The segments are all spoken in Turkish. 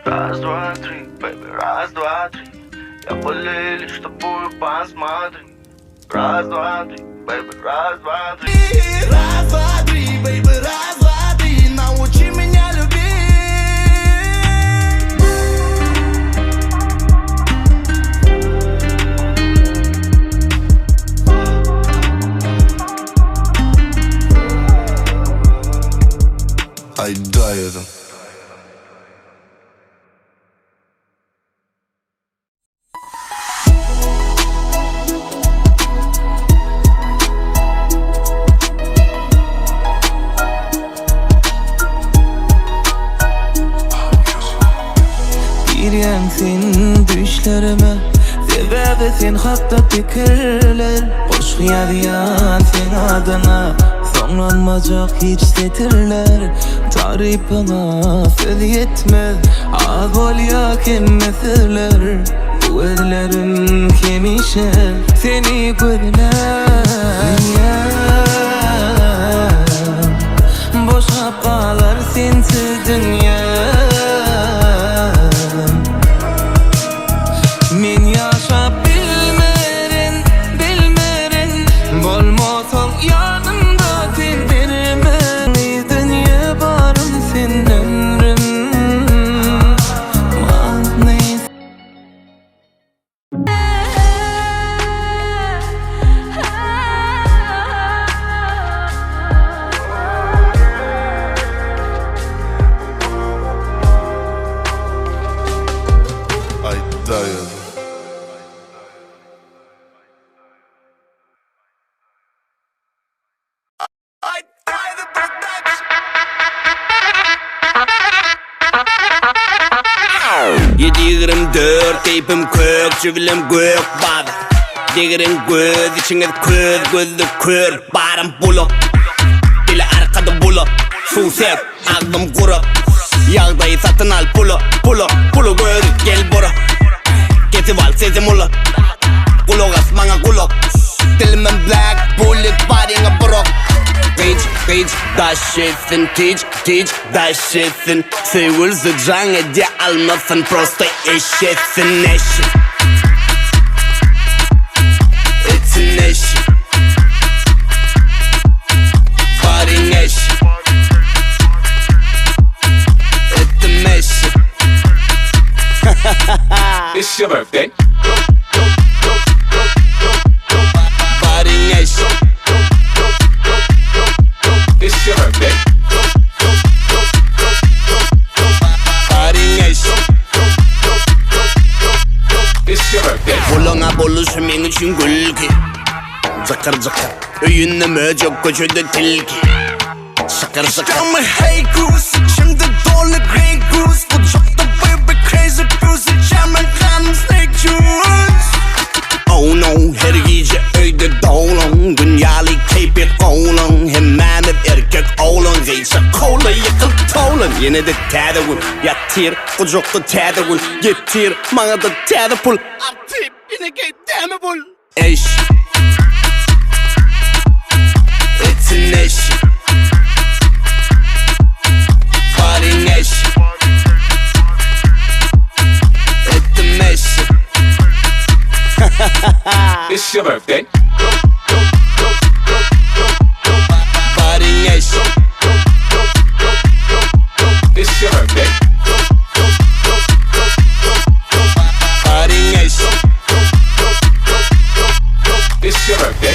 Раз, два, три, baby, раз, два, три. Я болели, что тобою посмотри. Раз, два, три, baby, раз, два, три. Раз, два, три, baby, раз, два, три. Научи меня любить. Айдайдым. Giryensin düşlerime, sebebesin hatta fikirler. Hoş yadiyan sen adına, sonlanmayacak hiç setirler. Tarif bana söz yetmez, az bol yakin mesirler. Bu ellerim kemişe seni gözler. Boşa bağlar sensiz dünya. Men yaşap bilmerin, bilmerin. Bolmasam yanımda sen vermen. Dünya barım sen ömrüm. Manayız. Айдайдым. Yediğirim dört teypim kök, çivilim gök baba. Diğerin göz, içine gözlü kör. Barım bulu, dili arkada bulu. Su sev, ağzım kuru. Yağdayı satın al pulu göz gel bura. Kesip al sezim ulu. Kulak asmana kulak. Dilimin black bullet body'ne brok. Teach, that shit'sin, teach, that shit'sin. Sevilse can ede almasın, prosta eşitsin, eşit. Etsin eşit. Parin eşit. Ettim eşit. It's your birthday. Parin eşit. It's your birthday. Parin eşit. It's your birthday. Buluna buluşum en için gülki. Zıkır zıkır Öyünle möcük köşede tilki. Şıkır şıkır Come hey goose, şimdi dolu grey goose. Bu çok da baby crazy pussy. Çaman kanım snake juice. Oh no, her gece öyde doğulan. Dünyalı keypet oğlan. Hemen hep erkek oğlan. Zeyse kola yıkıl toğlan. Yine de täze vur. Yatır, kucukta täze vur. Getir, bana da täze pul. Atip, yine gey deme bul. Eş. Etsin eş. Parin eş. Ettim eş. It's your birthday. Parin eş. It's your birthday. Parin eş. It's your birthday.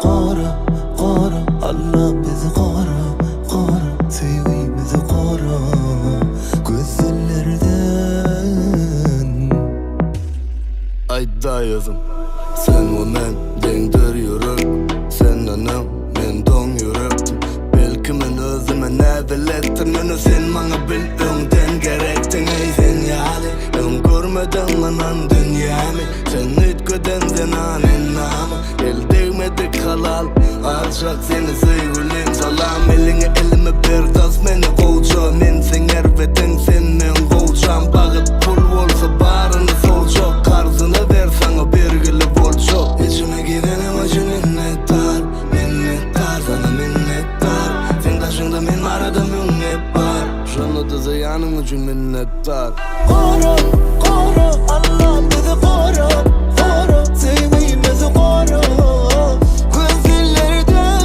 Qara, qara, Allah bizi qara, qara, sevgimizi qara, gözlerden. Айдайдым. Sen ve men dengdir yürek. Sen anam, men don yürek. Belki men öz Edilettin önü sen bana bil önden gerektin ey sen yali Ön görmeden anan dünyamı Sen ütköden sen anen namı El değmedik halal Alçak seni sevgilin salam Eline elime bir tas beni kovça Men sen erveden senden kovçam Bağıt pul olsa barını solça Karzını ver sana birgili bolça İçime gidenim acı minnettar Minnettar sana minnettar Sen taşında men arada münnet var Şunu da zayanım için minnettar Koru, koru Allah bizi koru Koru, sevgimizi koru Gözlerden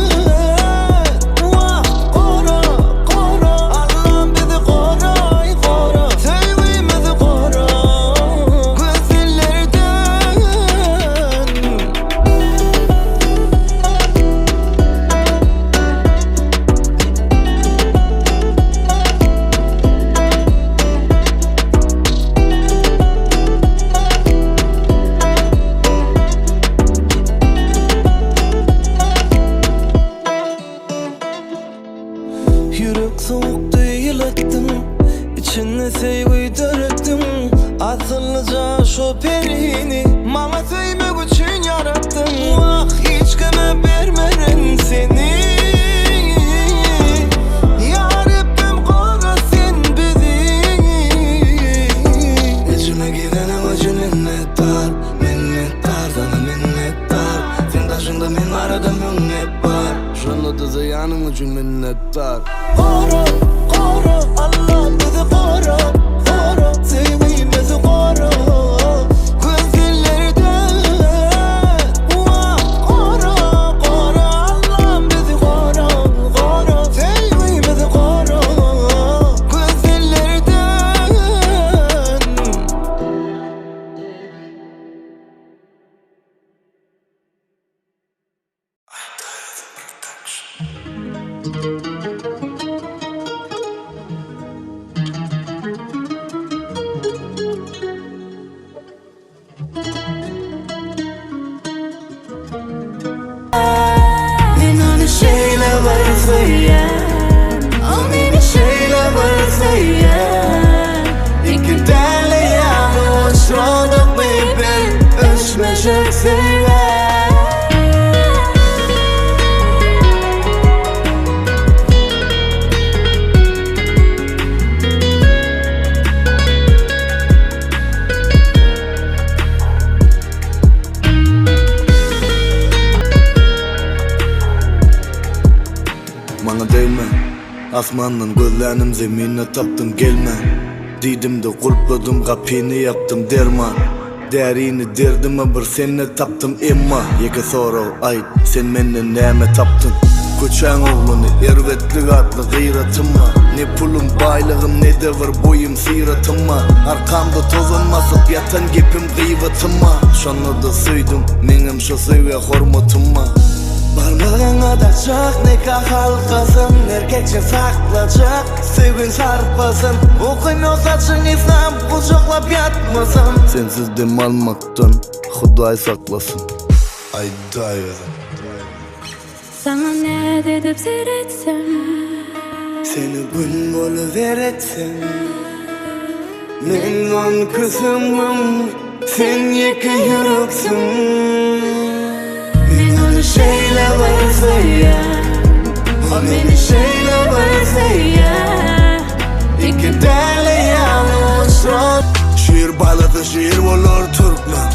Vah koru, koru Allah bizi koru Koru, sevgimizi koru Gözlerden Yürek soğuk değil ettim İçine sevgi döktüm Asıllıca şu perini Bana sevmek için yarattım Vah hiç kime vermeren seni Ya Rabbim koru sen bizi İçime gidenim acı minnettar Minnettar sana minnettar Sen taşında men arada münnet var Şunu da zayanım için minnettar Koru, koru Allah bizi koru Koru, sevgimizi koru Gözlerden Vah koru, koru Allah bizi koru Koru, sevgimizi koru Gözlerden Men onu söylemeyen O beni söylemeyen İki tane yanı uçurduk baby Ölçmeşek sever Bana değme Asmandan gözlerim zemine taptım gelme Didim de kulpladım kapını yaptım derman Derini derdime bir seni taptım emma Yeke soru ayt sen menden neme taptın Koçan oğlunu ervetlik adlı gıyratım var Ne pulum baylığım ne de var boyum sıyratım var Arkamda tozanmasıp yatan gepim gıyvatım var Şunu da söydüm menim şu sevge hormatım var Parmağına da çak nikah halkasın Erkekçe saklayacak sevgin sarpasın Okuyun o saçın İslam kucaklap yatmasın Sensiz dem almaktan Huday saklasın Ay dayı Sana ne dedip seyretsem Seni gün boluver etsem Men on kızımım Sen yeke yüreksün Men onu söylemeyen O beni söylemeyen İki tane yanı uçur Şiir bağladı şiir olur Türkmen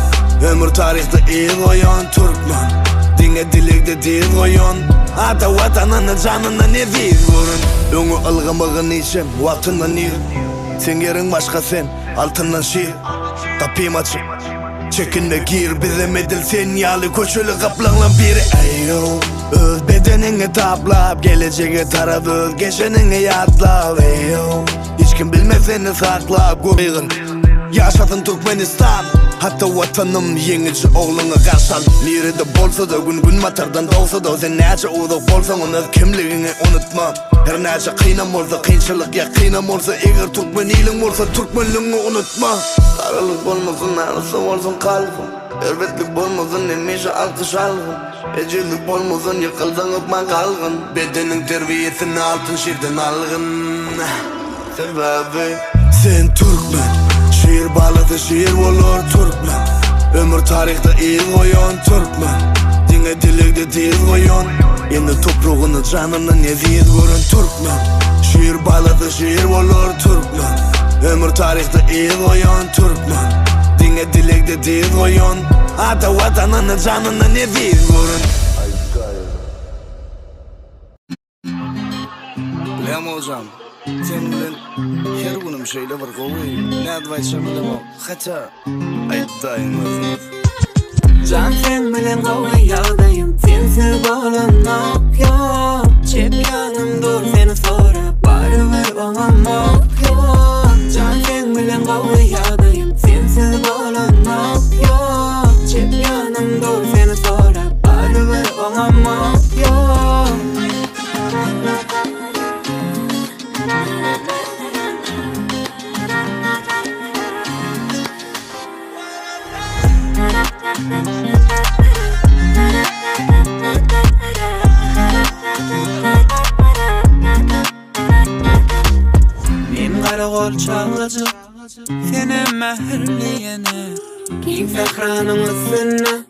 Ömür tarihte iyi koyan Türkmen Dine dilekte değil koyan Ata vatanını canını ne değil vurun Öngü ılgımığın içem vaktından iyi Sen yerin başka sen altından şiir Kapıyım açık Çekinme gir bize medil sen yalı koşulu kaplanlan biri Ayo öz bedenini taplap Geleceğe taraf öz geçenini yatlap Ayo hiç kim bilmez seni saklap Koyğın yaşadın Türkmenistan Hatta vatanım yenici oğlunu karşal Lirede bolsa da gün matardan doğsa da Sen nece uğdak bolsan onu kimliğini unutmam Her nece kıynam olsa kıyınçılık ya kıynam olsa Eğer Türkmen iyiliğin olsa Türkmenliğini unutma Karalık olmasın arası olsun kalbim Ervetlik olmasın emişe alkış algım Ecelik bolmazan yıkıldın öpman kalgın. Bedenin terbiyesini altın şirden algın. Sebebi sen Türkmen, şiir bağladı şiir olur Türkmen. Ömür tarihte iyi koyan Türkmen. Dine dilikde değil koyan. Yeni toprağını canını neziyet görün Türkmen. Şiir bağladı şiir olur Türkmen. Ömür tarihte iyi koyan Türkmen. Dine dilikde değil koyan. Ata vatanını canını neziyet görün. Lema hocam, sen bilen her günüm şeyle var kovuy. Ne advaytşam bilemem, hatta ayıttayım. Can sen bilen kovuy yağdayım, sensiz bağlanmak yok. Çepyanım dur seni sonra, barıver olamam yok. Can sen bilen kovuy yağdayım, sensiz bağlanmak yok. Çepyanım dur seni sonra, barıver olamam yok. Men karakol çalacak senin mehrliyene. Giyin sahranın üstüne,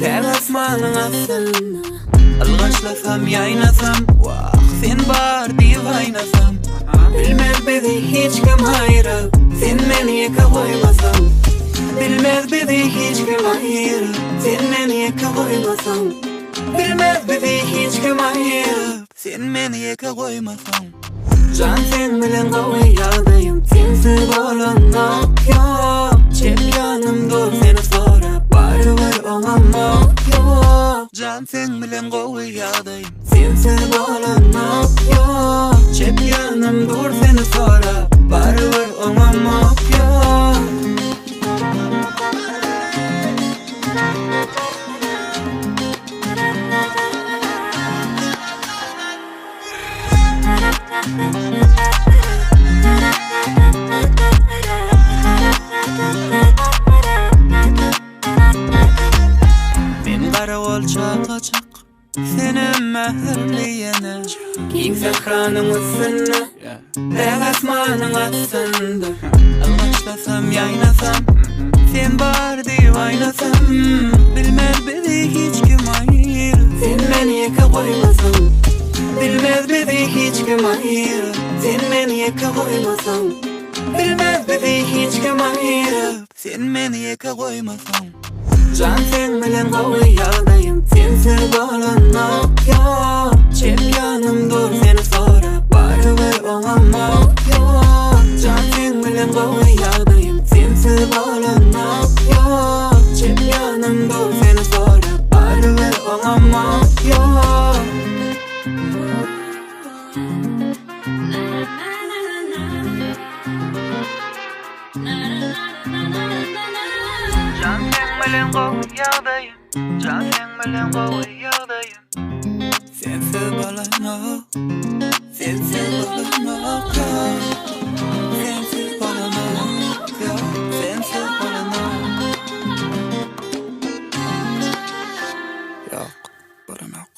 tel asmanın altına. Alğaçlasam yaynasam, vah sen bar diye oynasam. Bilmez bizi hiç kim hayrı, sen beni yaka koymasan. Bilmez bizi hiç kim hayrı, sen beni yaka koymasan. Bilmez bizi hiç kim hayrı, sen beni yaka koymasan. Can sen bilen kovuy yağdayım, sensiz bağlanmak yok. Çepyanım dur seni sonra, barıver olamam yok. Can sen bilen kovuy yağdayım, sensiz bağlanmak yok. Çepyanım dur seni sonra, barıver olamam yok. Men karakol çalacak senin mehrliyene. Giyin sahranın üstüne, tel asmanın altında. Alğaçlasam yaynasam, sen bar diye oynasam. Bilmez bizi hiç kim ayrı, sen beni yaka koymasan. Bilmez bizi hiç kim ayrı, sen beni yaka koymasan. Bilmez bizi hiç kim ayrı, sen beni yaka koymasan. Can sen bilen kovuy yağdayım, sensiz bağlanmak yok. Çepyanım dur seni sonra, barıver olamam yok. Can sen bilen kovuy yağdayım, sensiz bağlanmak yok. Çepyanım dur seni sonra, barıver olamam yok. Can sen bilen kovuy yağdayım, can sen bilen kovuy yağdayım. Sensiz bağlanmak, sensiz bağlanmak yok. Sensiz bağlanmak yok, sensiz bağlanmak yok, bağlanmak.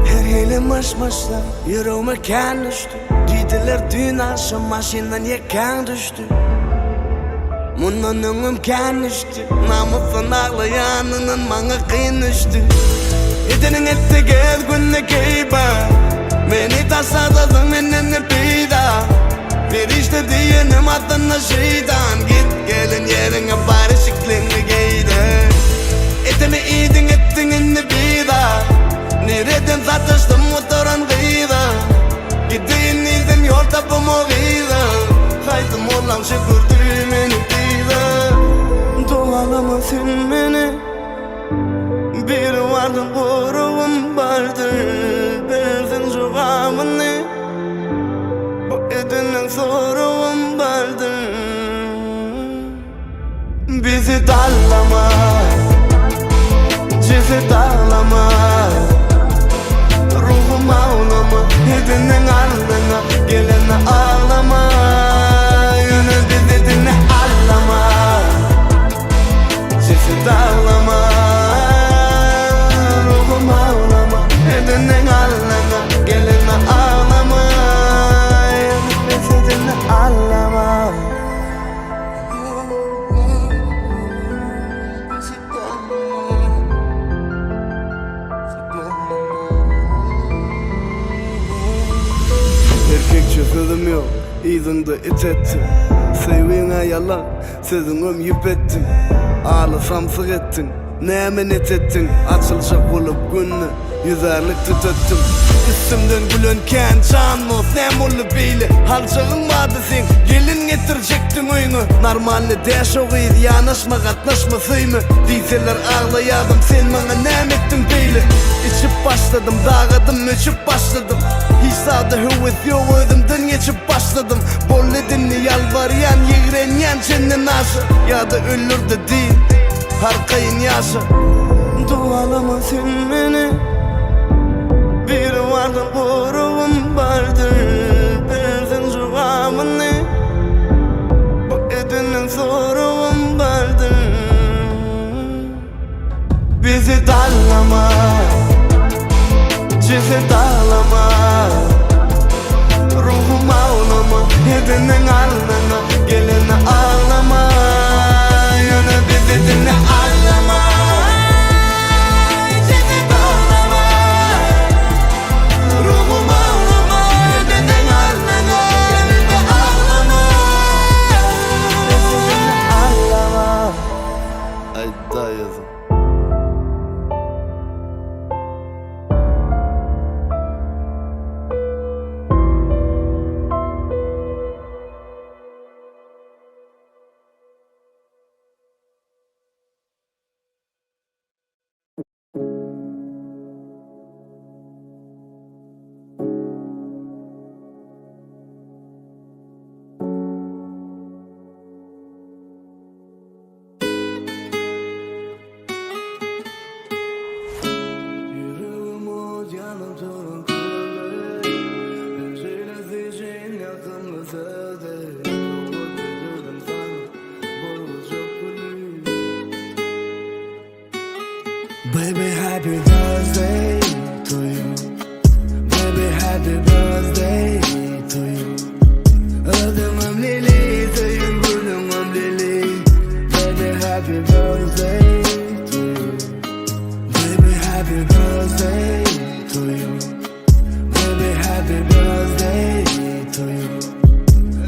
Her hele maşmaşla yüreğime kan düştü. Dediler dün akşam maşinden yakan düştü. Bundan öngüm kan düştü. Namusun ağlayanının bana kıyın düştü. Etenin ette gel günne keyba. Beni tasadadın menenni peyda. Bir işte diyenim adına şeytan. Git gelin yerine bari şıklını giydi. Etemi iydin ettin inni beyda. Nereden satıştım motoran gıyda. Gideyim izin yol tapım o gıyda. Haydım olan şükürdü meni beyda. Doğalama sen beni. Bir vardı koruğum vardır. Bilsin şu gamını. Bu edinin soruğum vardır. Bizi dallama. bizi dağlama. Ruhum ağlama, edinin ardına gelene ağlama. Yunus bizi dinle ağlama, bizi dağlama. Ruhum ağlama, edinin ardına gelene ağlama. Yunus bizi dinle ağlama. Erkekçe sözüm yok, izinde it ettim. Sevdiğine yalan, sözünüm yip ettim. Ağlasam sık ettin, ne emanet ettin. Açılacak olup gününü, yüzerlik tütettim. Üstümden gülönken canmos, ne mullu beyle. Halçağın vardı sen, gelin getirecektin oyunu. Normalde deş oğuydu, yanaşma katlaşma sıyma. Diyseler ağlayadım, sen bana ne ettin beyle. İçip başladım, dağıdım, öçüp başladım. Hisada hüvvet yok, ödümden geçip başladım. Bol edinli yalvaryan, yigrenyen cennen aşı. Ya da ölür de değil, harkayın yaşı. Dualama sen beni, bir vardı boruğum vardır. Bensin cevabın ne? Bu edinin soruğum vardır. Bizi dallama, bizi dağlama. Ruhum ağlama, edinin ardına gelene ağlama. Yunus bizi dinle ağlama, bizi dağlama. Ruhum ağlama, edinin ardına gelene ağlama. Bizi dinle ağlama. Ay da yazın. Baby, happy birthday to you. Baby, happy birthday to you. Adımım Lili, sayın gülümüm Lili. Baby, happy birthday to you. Baby, happy birthday to you. Baby, happy birthday to you.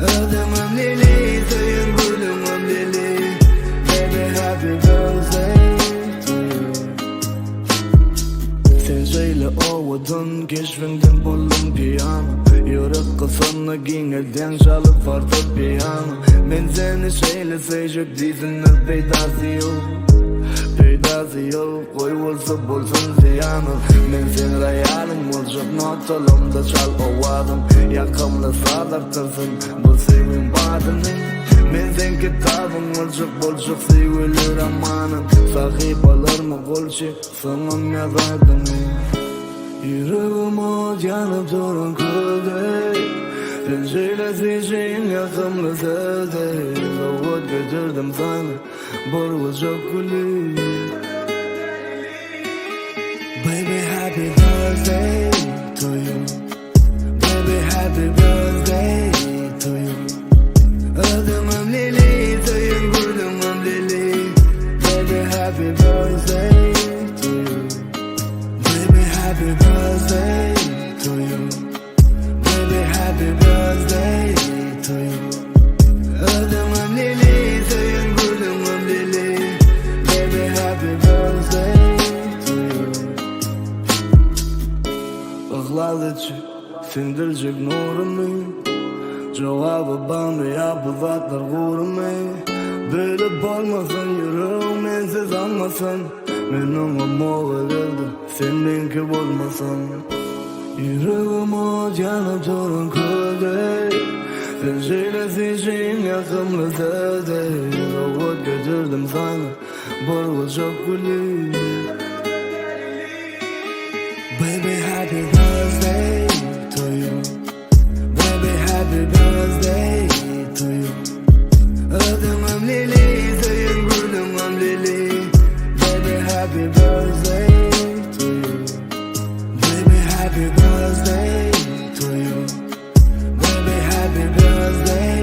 Adımım Lili, sayın gülümüm Lili. Baby, happy birthday. Söyle ovudun keşfindin buldum piyano. Yürek kısana giyinirden çalıp farklı piyano. Ben seni söyleseyecek dizinler peydası yok. Peydası yok, koy olsa bulsun ziyanı. Ben senin hayalim olacak notalımda çal ovadım. Yakamla sadartırsın bu sevim badını. Ben sen kitabın olacak sevilir amanın. Sahip alır mı kolçi sanım yazaydın. Yüreğim o yanıp durun kıldı. Sen söyleseceğin yakımlı sözde. Zavut götürdüm sana borulacak gülü. Baby, happy birthday to you. Baby, happy birthday to you. Adımım Lili, sayın gülümüm Lili. Baby, happy birthday to you. Baby, happy birthday to you. Baby, happy birthday to you. Adımım Lili, sayın gülümüm Lili. Baby, happy birthday to you. Ihladıcı, sindirecek nurunu. Cevabı bana yapılatlar gurme. Böyle olmasın yüreğim ensiz almasın. Benim amor geldi seninki olmasın. Yüreğim o yanıp durun kıldı. Sen söyleseceğin yakımlı sözde. Zavut götürdüm sana borulacak gülü. Baby, happy birthday to you. Baby, happy birthday to you. Ödüm lili, senin gülüm lili. Baby, happy birthday to you. Baby, happy birthday to you. Baby, happy birthday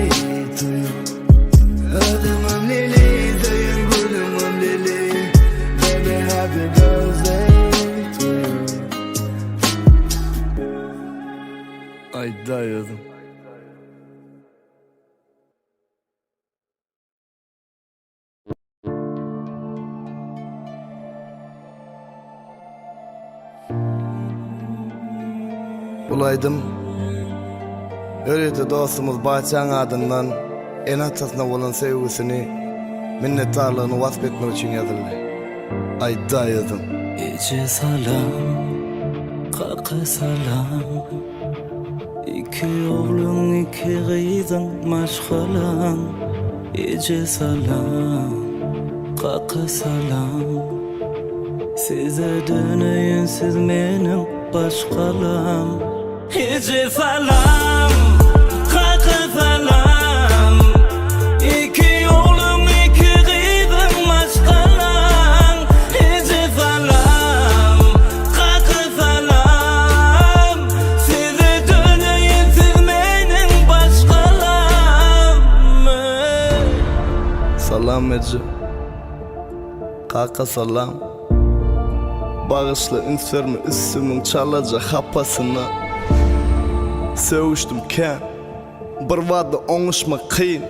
to you. Ödüm lili, senin gülüm lili. Baby, happy birthday to you. Ay dayıdım. Bulaydım. Öyleydi dostumuz Bahçan adından en atasına olan sevgisini, minnettarlığını vasfetmek için yazıldı. Ay dayıdım. Ece salam, kaka salam. İki oğlun iki kızın maşgalan. Ece salam, kaka salam. Size döneyim siz benim başkalam. Ece salam, kaka salam. İki oğlum iki kızım maşgalan. Ece salam, kaka salam. Size döneyim siz benim başkalam. Salam Ece. Kaka salam. Bağışla ünsverme üstümün çalacak hapasını. Seviştimken bir vada oңuşmak kıyın.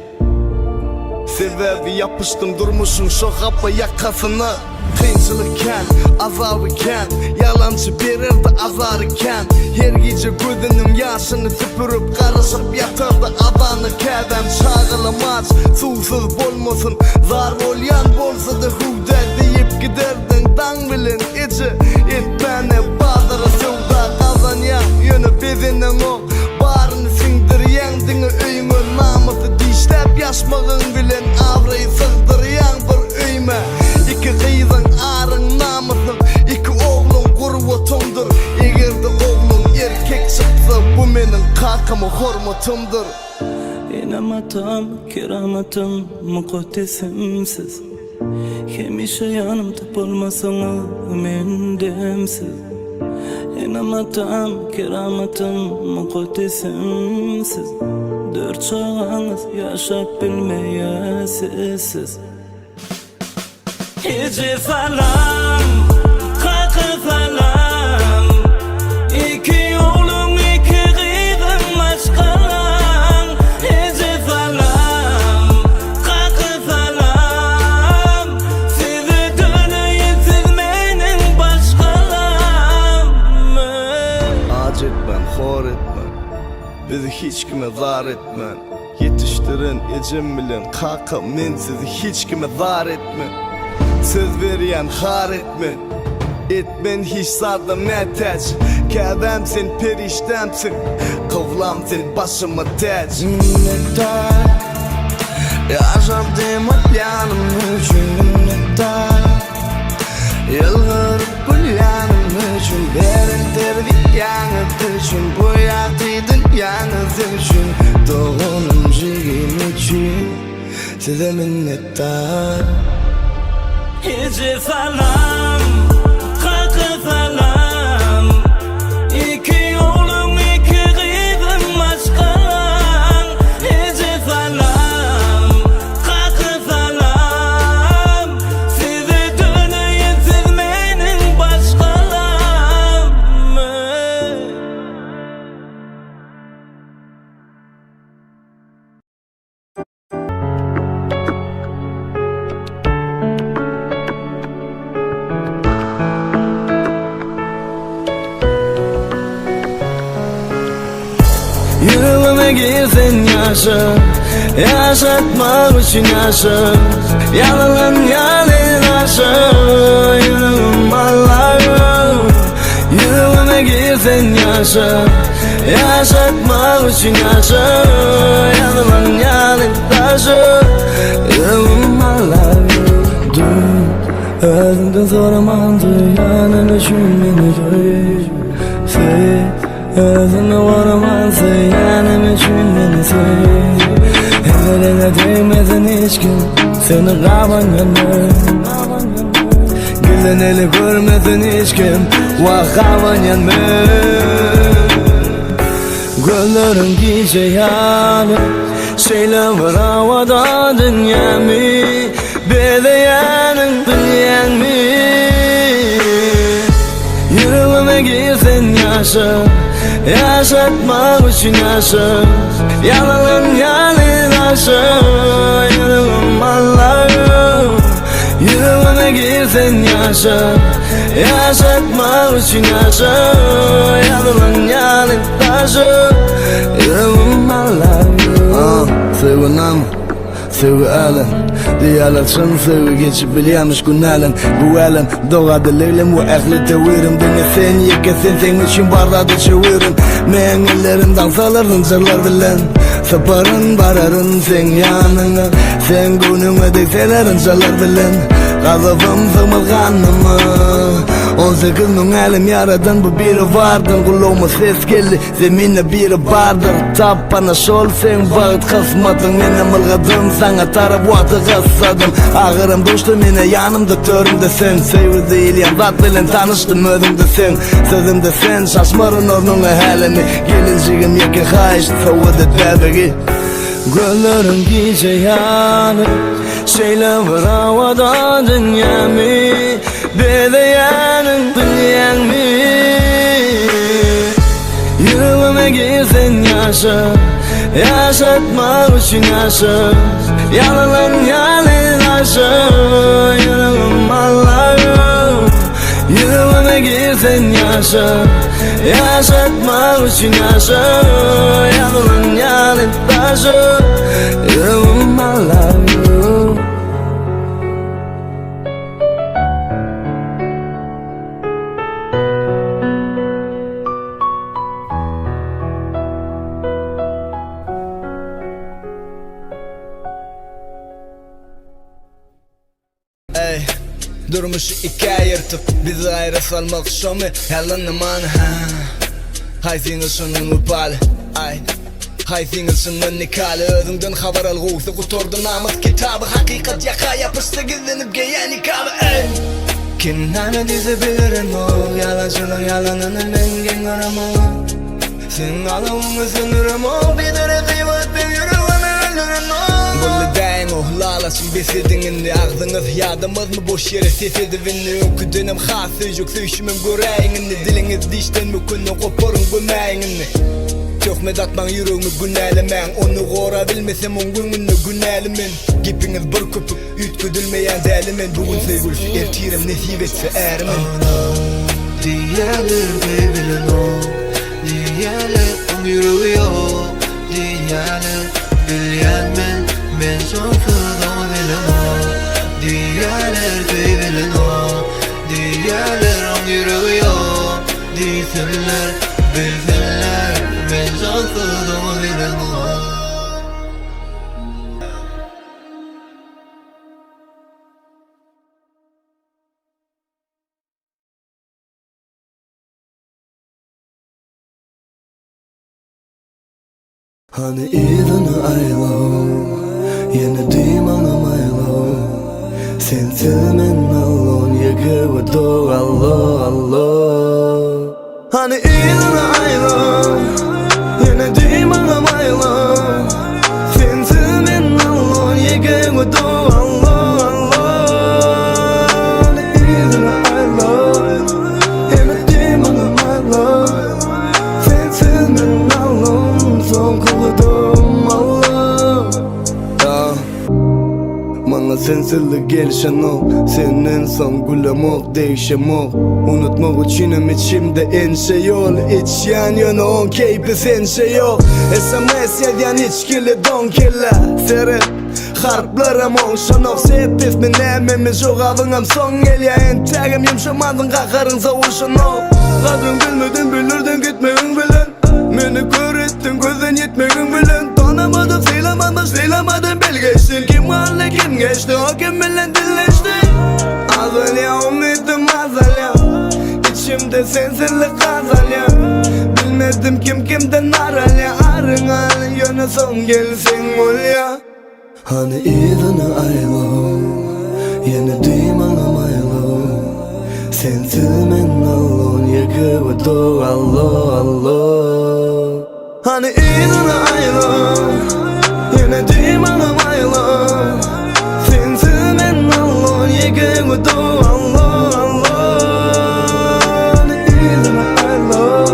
Sebebi yapıştım durmuşun şu hapa yakasına. Kıyınçılıkken, azabıken, yalancı verirdi azarıken. Her gece gözünün yaşını süpürüp karışıp yatırdı adanı kedem. Çağılamaz, susuz bolmasın, zar olyan bolsa da hude deyip giderdin. Dan bilin Ece, et beni bağdıra sevda kazan ya. Yönü bezinin o, barını sindir yendini öyme. Namusu dişlep yaşmağın bilen avrayı sızdır yan bir öyme. İki kızın arın namusun, iki oğlun gurvatumdur. Eğer de oğlun erkek çıksa bu benim kakama hormatumdur. İnamatam, keramatım, mukaddesimsiz. Hemişe yanımda olmasanız men demsiz. İnamatam, keramatım, mukaddesimsiz. Dört çağınız yaşap bilmeyesiz. Ece salam, kaka salam. İki oğlum iki kızım maşgalan. Ece salam, kaka salam. Size döneyim siz benim başkalam. Ac etmen, hor etmen, bizi hiç kime zar etmen. Yetiştirin Ecem bilen kaka men sizi hiç kime zar etmen. Söz veriyen har etmen, etmen hiç sardım neteç. Kedemsin periştemsin, kıvlamsin başıma teç. Minnettar, yaşadığım yanım için minnettar. Yılgır gül yanım için, berin terbiyanı için. Bu yakıydın yanız için, doğunum jigim için. Size minnettar. Ece salam, kaka salam. İki oğlum iki kızım maşgalan. Ece salam, kaka salam. Size döneyim siz benim başkalam. Yüreğime girsen yaşa, yaşatmak için yaşa. Yalan yalın aşa, yüreğim Allah'ım. Yüreğime girsen yaşa, yaşatmak için yaşa. Yalan yalın aşa, yüreğim Allah'ım. Özümden soramandı, yanın için beni görür. söyle. Özünü vurman söylenim için beni söyle. Ellerine değmezin hiç kim seni kavan yanır. Gülün eli görmezin hiç kim kavan yanır. Göllerin gece yanı şeyler var havada dünyamı bedeyenin bilyen mi? Yüreğime girsen yaşa, yaşatmak için yaşa. Yalanın yalınaşı yüreğim Allah'ım. Yüreğime girsen yaşa, yaşatmak için yaşa. Yalanın yalınaşı yüreğim Allah'ım. Sevunam, sevi alın Diyalar çın sevi geçip biliyormuş günalın. Bu alın doğadı leylim ve ehli tevirim. Dine sen yeke sen için bardadı çevirim. Men ellerim dansaların zırlar bilen. Saparın bararın sen yanına. Sen günüme dekselerin çalar bilen. Gazabım sığmalganımı 18 nun elim yaradan bu biri vardın. Kulağıma ses geldi zemine biri bardır. Tap bana şol sen bağıt kısmadın. Mene mılgadım sana taraf vatı kısadım. Ağırım düştü mene yanımda törümde sen. Sevir değil yan zat bilen tanıştım ödümde sen. Sözümde sen şaşmarın ornuna halini. Gelincigim yeke hayış soğudu devri. Göllerin gece yanı şeyler var havada dünyamı bedeyenin bilyen mi? Yüreğime girsen yaşa, yaşatmak için yaşa. Yalanın yalınaşı yüreğim Allah'ım. Yüreğime girsen yaşa, yaşatmak için yaşa. Yalanın yalınaşı yüreğim Allah'ım. Ey, durmuşu iki ayırtıp bizi ayrı salmak şu mu? Yalanım ana hay sinirşinin upali ay hay sinirşinin nikali. Özünden haber al guvsi kutordun namaz kitabı. Hakikat yaka yapıştı gizlenip geyen nikabı. Ey kim nane dizi bilirin o yalancının yalanını mengen arama. Sen alımı sınırım o bir dere kıymat ben yürüveme öldürün o. Bullu daim ohlalasın besirdin indi. Ağzınız yadımız mı boş yere sesedi vinni. Okudunum hası yok söüşümüm göreyin indi. Diliniz dişten mi künü koparın gömeyin indi. Çok medatman yüreğimi günelemen. Onu kora bilmesem on gününü günelimin. Gipiniz bir köpük ütküdülmeyen zelimin. Bugün sevgülüş ertirim nesip etse erimin. Diyeler beybilen o Diyeler on yüreği yok Diyeler bilyen ben sonsuz o bilen o Diyeler beybilen o Diyeler on yüreği yok Diyeler bilsinler ben sonsuz o bilen o. Hani idini aylo yine dimanım aylo. Sensiz men allon yege ve do allo allo. Hani idini aylo yine dimanım aylo. Sensiz men allon yege ve do allo allo. Hani idini aylo yine dimanım aylo. Sensiz men allon son kılıdım Allah. Bana sensizlik gelişen o. Senin son gülemek değişemek. Unutmak için içimde endişe yok. İç yan yana on keyfi sen şey yok. SMS yediyen içkili don killa seret harplarım on şanok set ismin ememi çok avınım son gel ya entegim yumşamadın kakarın savuşun o. Kadın bilmedin bilirdin gitmeyin bilen. Beni kör ettin gözden yetmeyin bilen. Tanımadım seylamadım belgeçtin. Kim haline kim geçti o kim bilen dilleşti. Azalya umidim azalya. İçimde sensizlik azalya. Bildim kim kimden aralı arıngalı Yöne son gelsin mulya Hani idini aylo Yine duyum alamaylo Sensiz men allon Yıkı ve do allo allo Hani idini aylo Yine duyum alamaylo Sensiz men allon Yıkı ve do allo allo Hani idini aylo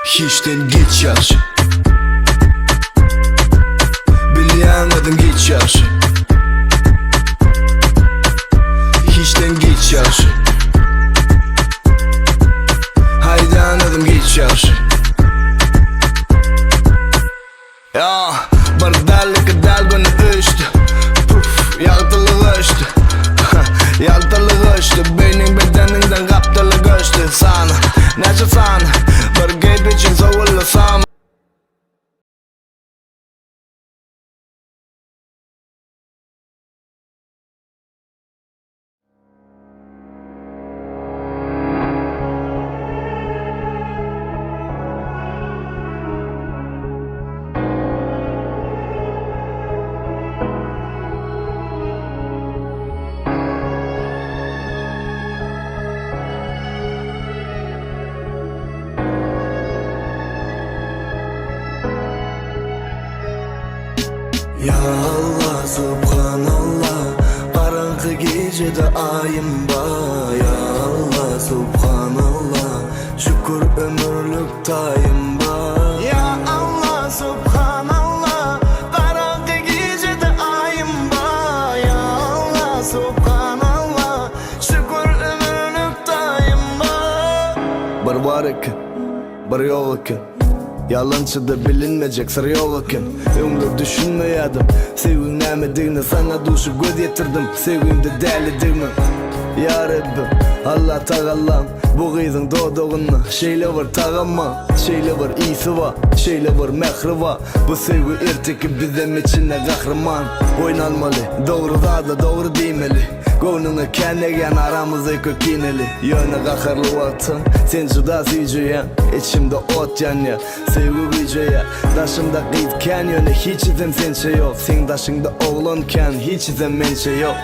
Hiçten geç yaşı Bilyanmadım geç yaşı Hiçten geç yaşı Haydi anladım geç yaşı Ya bardalık dalgını öştü Puf yaltılık öştü Yaltılık öştü Beynin bedeninden kaptılık öştü Sana neçe sana Bir geyip için soğullu sana Ya Allah subhanallah Karanlık gecede ayım var Ya Allah subhanallah Şükür ömürlük tayım var Ya Allah subhanallah Karanlık gecede ayım var Ya Allah subhanallah Şükür ömürlük tayım var Bir var iken, bir yok iken Yalancıda bilinmeyecek sır yok iken Ömrü düşünmeydim Sevgin nemediğini sana duşu göz yetirdim Sevgimde delidirmi Ya Rabbim Allah tağallam Bu kızın doğduğunu Şeyle var tağama Şeyle var iyisi var Şeyle var mehri var Bu sevgi irtiki bizim içine kahraman Oynanmalı Doğru da doğru değmeli Gönlüne kendegen aramızda kökineli Yöne kakarlı vatın Sen juda süyceyen İçimde ot yanıyor Sevgi güceye Daşımda kıyıtken yöne hiç izim sençe yok Sen daşında oğlunken hiç izim mençe yok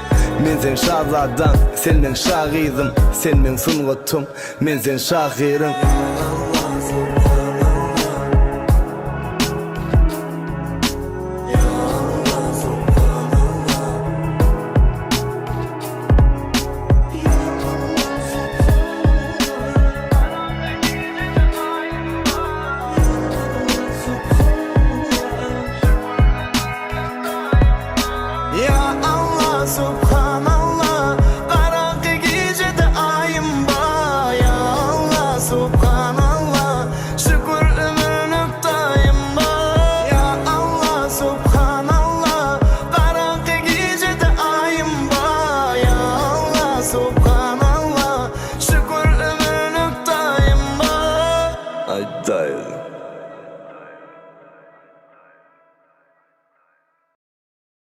Men sen şahzadan Sen men şahidim Sen men sungutum Men sen şahirim